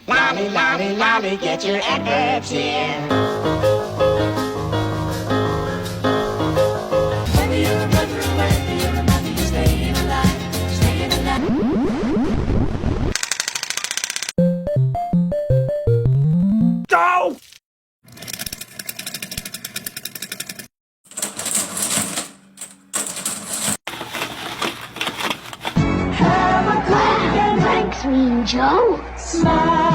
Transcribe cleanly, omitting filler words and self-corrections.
Lolly, lolly, lolly, get your adverbs in. Whether you're a brother or whether you're a mother, you're staying alive, staying alive. Go! Have a good day. Thanks, Mean Joe. Smile.